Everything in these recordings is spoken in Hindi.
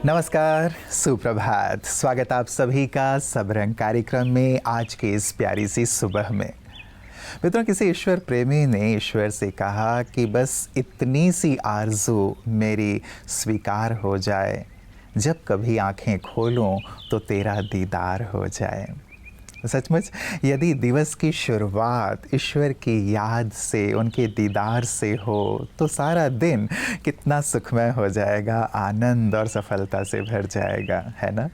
नमस्कार, सुप्रभात। स्वागत आप सभी का सबरंग कार्यक्रम में आज के इस प्यारी सी सुबह में। मित्रों, किसी ईश्वर प्रेमी ने ईश्वर से कहा कि बस इतनी सी आरज़ू मेरी स्वीकार हो जाए, जब कभी आंखें खोलूं तो तेरा दीदार हो जाए। सचमुच यदि दिवस की शुरुआत ईश्वर की याद से, उनके दीदार से हो तो सारा दिन कितना सुखमय हो जाएगा, आनंद और सफलता से भर जाएगा, है ना?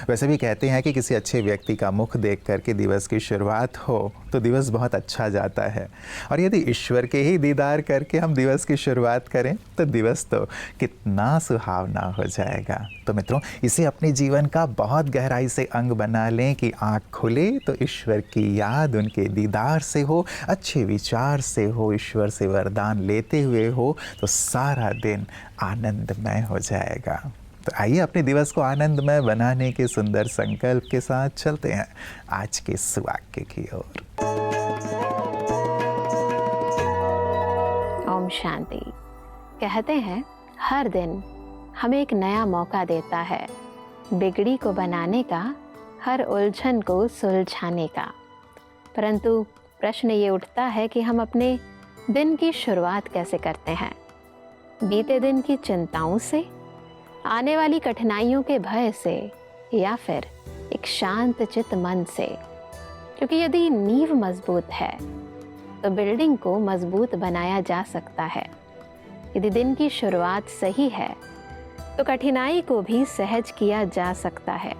वैसे भी कहते हैं कि किसी अच्छे व्यक्ति का मुख देख करके दिवस की शुरुआत हो तो दिवस बहुत अच्छा जाता है। और यदि ईश्वर के ही दीदार करके हम दिवस की शुरुआत करें तो दिवस तो कितना सुहावना हो जाएगा। तो मित्रों, इसे अपने जीवन का बहुत गहराई से अंग बना लें कि आँख खुले तो ईश्वर की याद, उनके दीदार से हो, अच्छे विचार से हो, ईश्वर से वरदान लेते हुए हो तो सारा दिन आनंदमय हो जाएगा। तो आइए अपने दिवस को आनंदमय बनाने के सुंदर संकल्प के साथ चलते हैं आज के सुवाक्य की ओर। ओम शांति। कहते हैं हर दिन हमें एक नया मौका देता है बिगड़ी को बनाने का, हर उलझन को सुलझाने का। परंतु प्रश्न ये उठता है कि हम अपने दिन की शुरुआत कैसे करते हैं? बीते दिन की चिंताओं से, आने वाली कठिनाइयों के भय से, या फिर एक शांत चित्त मन से? क्योंकि यदि नींव मजबूत है तो बिल्डिंग को मजबूत बनाया जा सकता है। यदि दिन की शुरुआत सही है तो कठिनाई को भी सहज किया जा सकता है।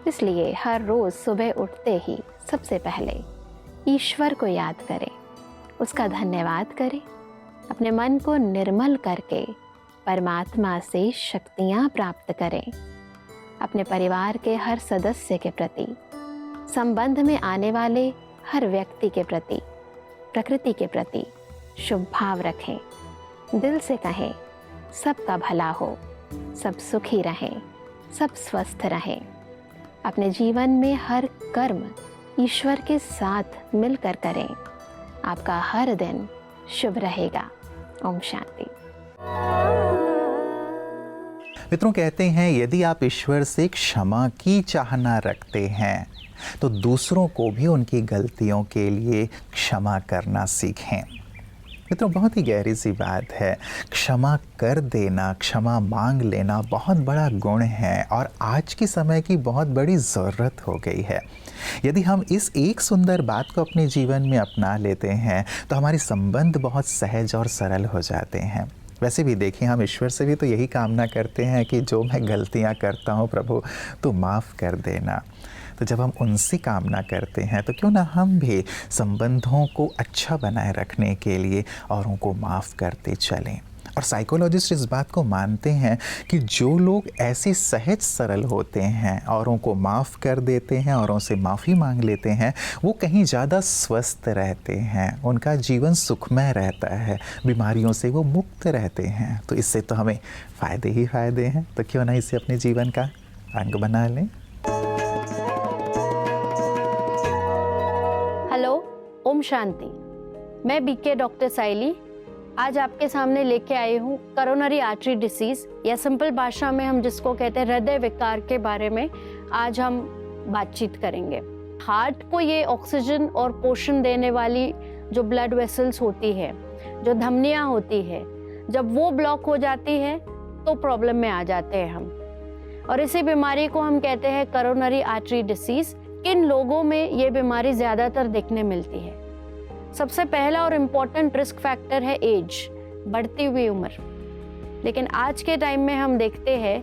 इसलिए हर रोज सुबह उठते ही सबसे पहले ईश्वर को याद करें, उसका धन्यवाद करें, अपने मन को निर्मल करके परमात्मा से शक्तियाँ प्राप्त करें। अपने परिवार के हर सदस्य के प्रति, संबंध में आने वाले हर व्यक्ति के प्रति, प्रकृति के प्रति शुभ भाव रखें। दिल से कहें सबका भला हो, सब सुखी रहें, सब स्वस्थ रहें। अपने जीवन में हर कर्म ईश्वर के साथ मिलकर करें। आपका हर दिन शुभ रहेगा। ओम शांति। मित्रों, कहते हैं यदि आप ईश्वर से क्षमा की चाहना रखते हैं तो दूसरों को भी उनकी गलतियों के लिए क्षमा करना सीखें। मित्रों, बहुत ही गहरी सी बात है। क्षमा कर देना, क्षमा मांग लेना बहुत बड़ा गुण है और आज के समय की बहुत बड़ी ज़रूरत हो गई है। यदि हम इस एक सुंदर बात को अपने जीवन में अपना लेते हैं तो हमारे संबंध बहुत सहज और सरल हो जाते हैं। वैसे भी देखिए, हम ईश्वर से भी तो यही कामना करते हैं कि जो मैं गलतियां करता हूं प्रभु तो माफ़ कर देना। तो जब हम उनसे कामना करते हैं तो क्यों ना हम भी संबंधों को अच्छा बनाए रखने के लिए औरों को माफ़ करते चलें। और साइकोलॉजिस्ट इस बात को मानते हैं कि जो लोग ऐसे सहज सरल होते हैं, औरों को माफ़ कर देते हैं, औरों से माफ़ी मांग लेते हैं, वो कहीं ज़्यादा स्वस्थ रहते हैं, उनका जीवन सुखमय रहता है, बीमारियों से वो मुक्त रहते हैं। तो इससे तो हमें फ़ायदे ही फ़ायदे हैं। तो क्यों ना इसे अपने जीवन का अंग बना लें। हेलो, ओम शांति। मैं बीके डॉक्टर साइली आज आपके सामने लेके आई हूँ करोनरी आर्टरी डिसीज, या सिंपल भाषा में हम जिसको कहते हैं हृदय विकार के बारे में आज हम बातचीत करेंगे। हार्ट को ये ऑक्सीजन और पोषण देने वाली जो ब्लड वेसल्स होती है, जो धमनियाँ होती है, जब वो ब्लॉक हो जाती है तो प्रॉब्लम में आ जाते हैं हम। और इसी बीमारी को हम कहते हैं करोनरी आर्टरी डिसीज। किन लोगों में ये बीमारी ज़्यादातर देखने मिलती है? सबसे पहला और इम्पॉर्टेंट रिस्क फैक्टर है एज, बढ़ती हुई उम्र। लेकिन आज के टाइम में हम देखते हैं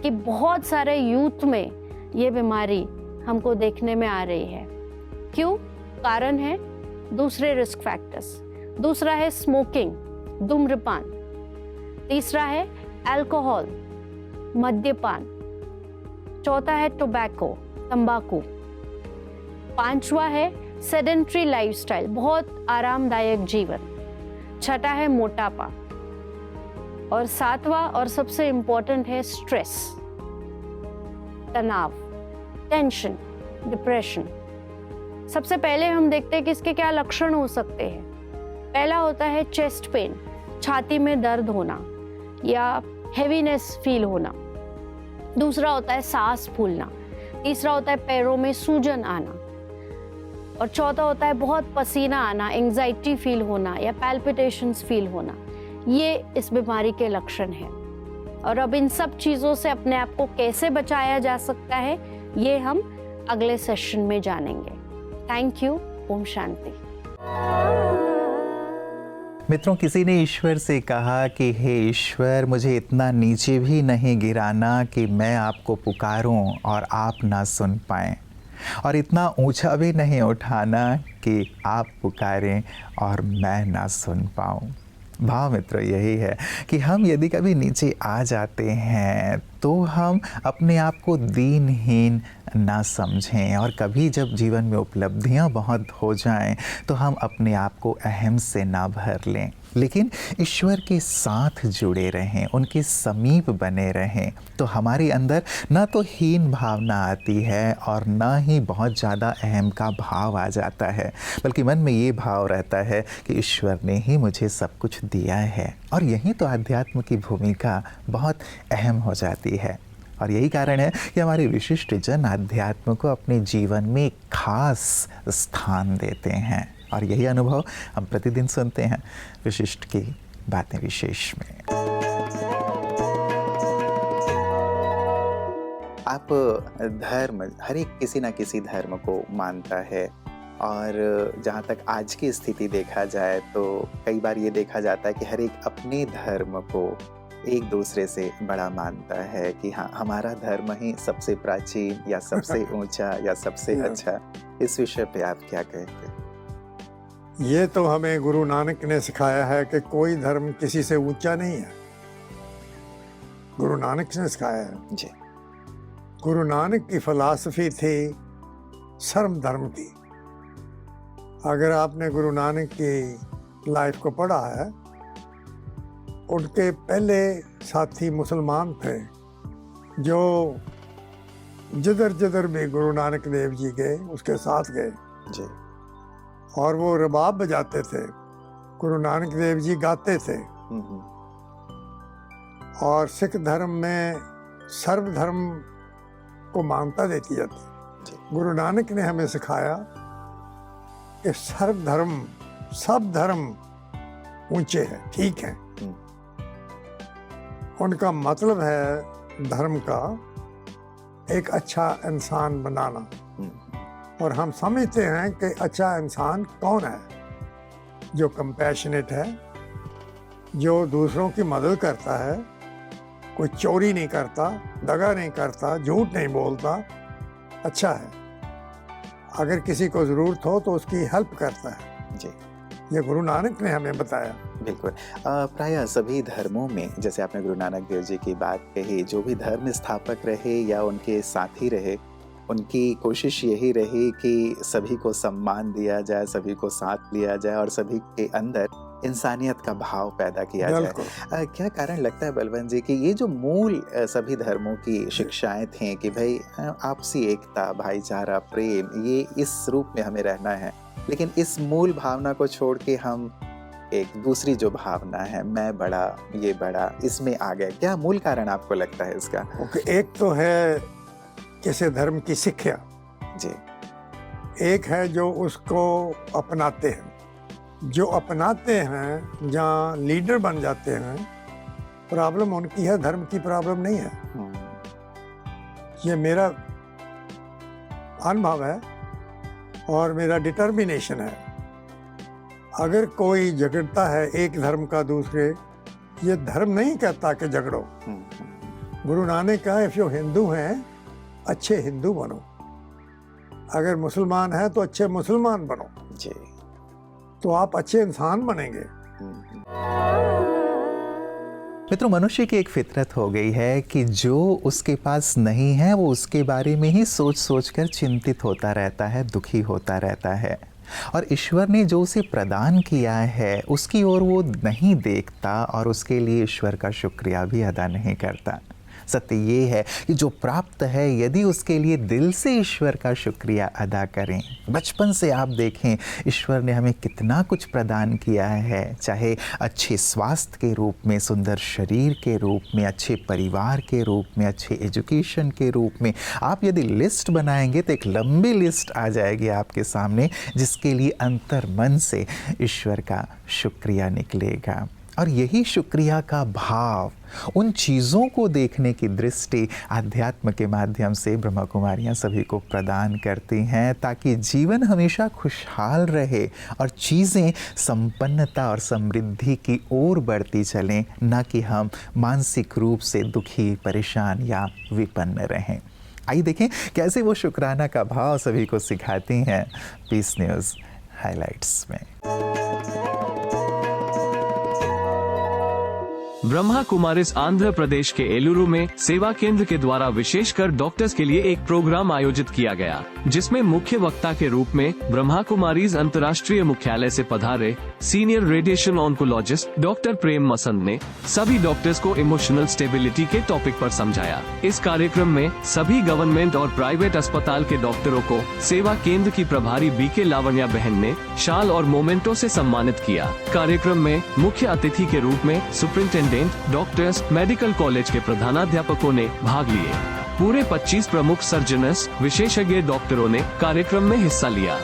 कि बहुत सारे यूथ में ये बीमारी हमको देखने में आ रही है। क्यों? कारण है दूसरे रिस्क फैक्टर्स। दूसरा है स्मोकिंग, धूम्रपान। तीसरा है अल्कोहल, मद्यपान। चौथा है टोबैको, तंबाकू। पांचवा है सेडेंट्री लाइफस्टाइल, बहुत आरामदायक जीवन। छठा है मोटापा। और सातवां और सबसे इम्पोर्टेंट है स्ट्रेस, तनाव, टेंशन, डिप्रेशन। सबसे पहले हम देखते हैं कि इसके क्या लक्षण हो सकते हैं। पहला होता है चेस्ट पेन, छाती में दर्द होना, या हेवीनेस फील होना, दूसरा होता है सांस फूलना, तीसरा होता है पैरों में सूजन आना, और चौथा होता है बहुत पसीना आना, एंजाइटी फील होना या पैल्पिटेशंस फील होना। ये इस बीमारी के लक्षण हैं। और अब इन सब चीज़ों से अपने आप को कैसे बचाया जा सकता है, ये हम अगले सेशन में जानेंगे। Thank you. ओम शांति। मित्रों, किसी ने ईश्वर से कहा कि हे ईश्वर, मुझे इतना नीचे भी नहीं गिराना कि मैं आपको पुकारूं और आप ना सुन पाएं, और इतना ऊंचा भी नहीं उठाना कि आप पुकारें और मैं ना सुन पाऊं। भाव मित्रों यही है कि हम यदि कभी नीचे आ जाते हैं तो हम अपने आप को दीनहीन ना समझें, और कभी जब जीवन में उपलब्धियां बहुत हो जाएं तो हम अपने आप को अहम से ना भर लें, लेकिन ईश्वर के साथ जुड़े रहें, उनके समीप बने रहें, तो हमारे अंदर ना तो हीन भावना आती है और ना ही बहुत ज़्यादा अहम का भाव आ जाता है, बल्कि मन में ये भाव रहता है कि ईश्वर ने ही मुझे सब कुछ दिया है। और यही तो अध्यात्म की भूमिका बहुत अहम हो जाती है। और यही कारण है कि हमारे विशिष्ट जन अध्यात्म को अपने जीवन में एक खास स्थान देते हैं, और यही अनुभव हम प्रतिदिन सुनते हैं विशिष्ट की बातें विशेष में। आप धर्म, हर एक किसी ना किसी धर्म को मानता है, और जहाँ तक आज की स्थिति देखा जाए तो कई बार ये देखा जाता है कि हर एक अपने धर्म को एक दूसरे से बड़ा मानता है कि हाँ, हमारा धर्म ही सबसे प्राचीन या सबसे ऊंचा या सबसे अच्छा। इस विषय पे आप क्या कहते? ये तो हमें गुरु नानक ने सिखाया है कि कोई धर्म किसी से ऊंचा नहीं है। गुरु नानक ने सिखाया है जी। गुरु नानक की फिलॉसफी थी सर्व धर्म की। अगर आपने गुरु नानक की लाइफ को पढ़ा है, उनके पहले साथी मुसलमान थे जो जिधर जिधर भी गुरु नानक देव जी गए उसके साथ गए जी। और वो रबाब बजाते थे, गुरु नानक देव जी गाते थे। और सिख धर्म में सर्व धर्म को मान्यता देती जाती। गुरु नानक ने हमें सिखाया कि सर्व धर्म, सब धर्म ऊंचे हैं, ठीक हैं। उनका मतलब है धर्म का एक अच्छा इंसान बनाना। और हम समझते हैं कि अच्छा इंसान कौन है? जो कंपैशनेट है, जो दूसरों की मदद करता है, कोई चोरी नहीं करता, दगा नहीं करता, झूठ नहीं बोलता, अच्छा है। अगर किसी को ज़रूरत हो तो उसकी हेल्प करता है जी। ये गुरु नानक ने हमें बताया। बिल्कुल। प्रायः सभी धर्मों में, जैसे आपने गुरु नानक देव जी की बात कही, जो भी धर्म स्थापक रहे या उनके साथी रहे, उनकी कोशिश यही रही कि सभी को सम्मान दिया जाए, सभी को साथ लिया जाए और सभी के अंदर इंसानियत का भाव पैदा किया जाए। क्या कारण लगता है बलवंत जी कि ये जो मूल सभी धर्मों की शिक्षाएं थीं कि भाई आपसी एकता, भाईचारा, प्रेम, ये इस रूप में हमें रहना है, लेकिन इस मूल भावना को छोड़ के हम एक दूसरी जो भावना है, मैं बड़ा, ये बड़ा, इसमें आ गए? क्या मूल कारण आपको लगता है इसका? एक तो है किसी धर्म की शिक्षा जी, एक है जो उसको अपनाते हैं। जो अपनाते हैं, जहाँ लीडर बन जाते हैं, प्रॉब्लम उनकी है, धर्म की प्रॉब्लम नहीं है। ये मेरा अनुभव है और मेरा डिटर्मिनेशन है। अगर कोई झगड़ता है एक धर्म का दूसरे, ये धर्म नहीं कहता कि झगड़ो। गुरु नानक कहा, इफ यू हिंदू हैं, अच्छे हिंदू बनो। अगर मुसलमान है तो अच्छे मुसलमान बनो जी, तो आप अच्छे इंसान बनेंगे। मित्रों, मनुष्य की एक फितरत हो गई है कि जो उसके पास नहीं है वो उसके बारे में ही सोच सोच कर चिंतित होता रहता है, दुखी होता रहता है, और ईश्वर ने जो उसे प्रदान किया है उसकी ओर वो नहीं देखता और उसके लिए ईश्वर का शुक्रिया भी अदा नहीं करता। सत्य ये है कि जो प्राप्त है यदि उसके लिए दिल से ईश्वर का शुक्रिया अदा करें। बचपन से आप देखें ईश्वर ने हमें कितना कुछ प्रदान किया है, चाहे अच्छे स्वास्थ्य के रूप में, सुंदर शरीर के रूप में, अच्छे परिवार के रूप में, अच्छे एजुकेशन के रूप में। आप यदि लिस्ट बनाएंगे तो एक लंबी लिस्ट आ जाएगी आपके सामने, जिसके लिए अंतर मन से ईश्वर का शुक्रिया निकलेगा। और यही शुक्रिया का भाव, उन चीज़ों को देखने की दृष्टि आध्यात्म के माध्यम से ब्रह्मा कुमारियाँ सभी को प्रदान करती हैं, ताकि जीवन हमेशा खुशहाल रहे और चीज़ें संपन्नता और समृद्धि की ओर बढ़ती चलें, न कि हम मानसिक रूप से दुखी, परेशान या विपन्न रहें। आइए देखें कैसे वो शुक्राना का भाव सभी को सिखाती हैं पीस न्यूज़ हाइलाइट्स में। ब्रह्मा कुमारीज आंध्र प्रदेश के एलुरु में सेवा केंद्र के द्वारा विशेषकर डॉक्टर्स के लिए एक प्रोग्राम आयोजित किया गया, जिसमें मुख्य वक्ता के रूप में ब्रह्मा कुमारीज अंतर्राष्ट्रीय मुख्यालय से पधारे सीनियर रेडिएशन ऑन्कोलॉजिस्ट डॉक्टर प्रेम मसंद ने सभी डॉक्टर्स को इमोशनल स्टेबिलिटी के टॉपिक पर समझाया। इस कार्यक्रम में सभी गवर्नमेंट और प्राइवेट अस्पताल के डॉक्टरों को सेवा केंद्र की प्रभारी बीके लावण्या बहन ने शाल और मोमेंटो से सम्मानित किया। कार्यक्रम में मुख्य अतिथि के रूप में सुपरिंटेंडेंट, डॉक्टर्स, मेडिकल कॉलेज के प्रधानाध्यापकों ने भाग लिए। पूरे 25 प्रमुख सर्जनर्स, विशेषज्ञ डॉक्टरों ने कार्यक्रम में हिस्सा लिया।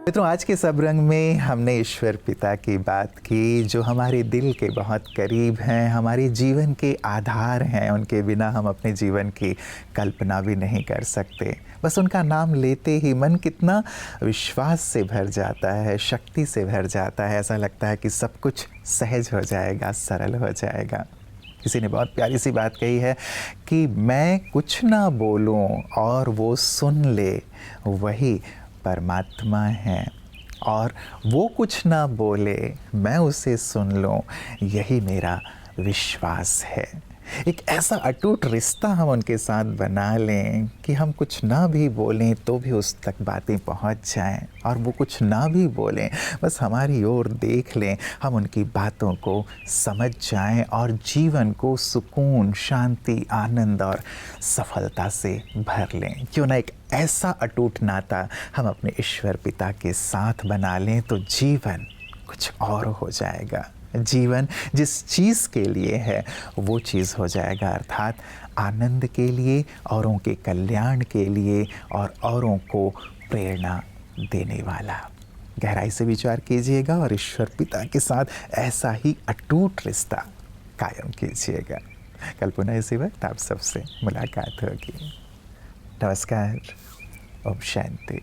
मित्रों, आज के सब रंग में हमने ईश्वर पिता की बात की, जो हमारे दिल के बहुत करीब हैं, हमारे जीवन के आधार हैं। उनके बिना हम अपने जीवन की कल्पना भी नहीं कर सकते। बस उनका नाम लेते ही मन कितना विश्वास से भर जाता है, शक्ति से भर जाता है। ऐसा लगता है कि सब कुछ सहज हो जाएगा, सरल हो जाएगा। किसी ने बहुत प्यारी सी बात कही है कि मैं कुछ ना बोलूं और वो सुन ले, वही परमात्मा है। और वो कुछ ना बोले, मैं उसे सुन लूं, यही मेरा विश्वास है। एक ऐसा अटूट रिश्ता हम उनके साथ बना लें कि हम कुछ ना भी बोलें तो भी उस तक बातें पहुंच जाएं, और वो कुछ ना भी बोलें, बस हमारी ओर देख लें, हम उनकी बातों को समझ जाएं और जीवन को सुकून, शांति, आनंद और सफलता से भर लें। क्यों ना एक ऐसा अटूट नाता हम अपने ईश्वर पिता के साथ बना लें, तो जीवन कुछ और हो जाएगा। जीवन जिस चीज़ के लिए है वो चीज़ हो जाएगा, अर्थात आनंद के लिए, औरों के कल्याण के लिए और औरों को प्रेरणा देने वाला। गहराई से विचार कीजिएगा और ईश्वर पिता के साथ ऐसा ही अटूट रिश्ता कायम कीजिएगा। कल पुनः इसी वक्त आप सबसे मुलाकात होगी। नमस्कार, ओम शांति।